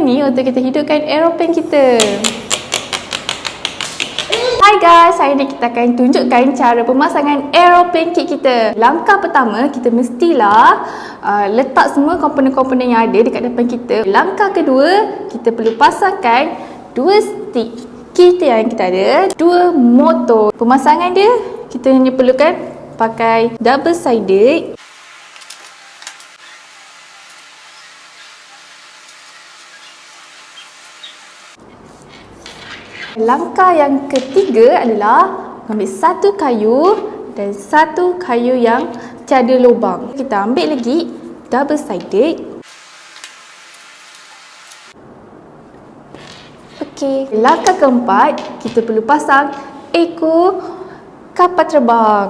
Tekan ni untuk kita hidupkan aeroplane kita. Hai guys, hari ni kita akan tunjukkan cara pemasangan aeroplane kit kita. Langkah pertama, kita mestilah letak semua komponen-komponen yang ada dekat depan kita. Langkah kedua, kita perlu pasangkan dua stick kita yang kita ada, dua motor. Pemasangan dia, kita hanya perlukan pakai double sided. Langkah yang ketiga adalah ambil satu kayu dan satu kayu yang tiada lubang. Kita ambil lagi double sided. Okey, langkah keempat, kita perlu pasang ekor kapal terbang.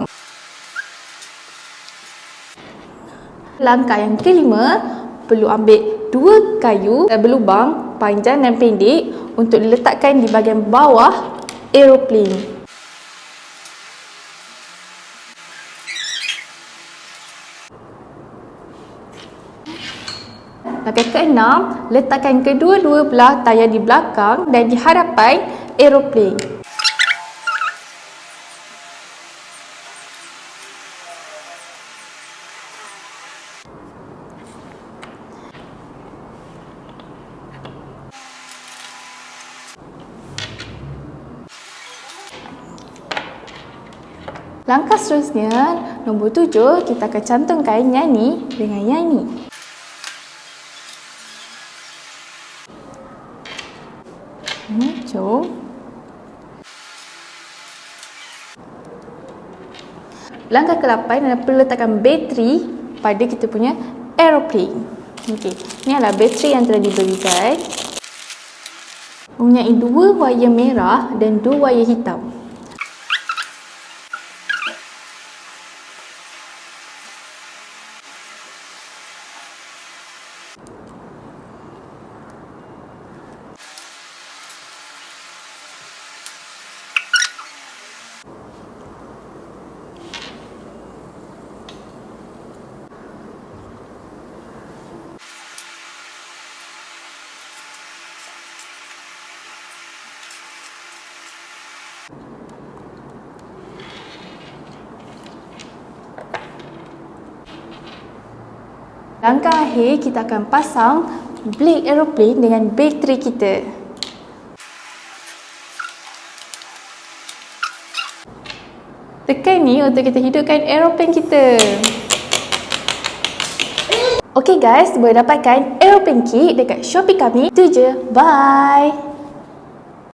Langkah yang kelima, perlu ambil dua kayu berlubang panjang dan pendek untuk diletakkan di bahagian bawah aeroplane. Langkah keenam, letakkan kedua-dua belah tayar di belakang dan di hadapan aeroplane. Langkah seterusnya, nombor 7, kita akan cantumkan nyanyi dengan nyanyi. Jom. Langkah ke-8 adalah perlu letakkan bateri pada kita punya aeroplane. Okey, ini adalah bateri yang telah diberikan. Mempunyai dua wayar merah dan dua wayar hitam. Langkah akhir, kita akan pasang blade aeroplane dengan bateri kita. Tekan ni untuk kita hidupkan aeroplane kita. Okay guys, boleh dapatkan aeroplane kit dekat Shopee kami. Itu je, bye!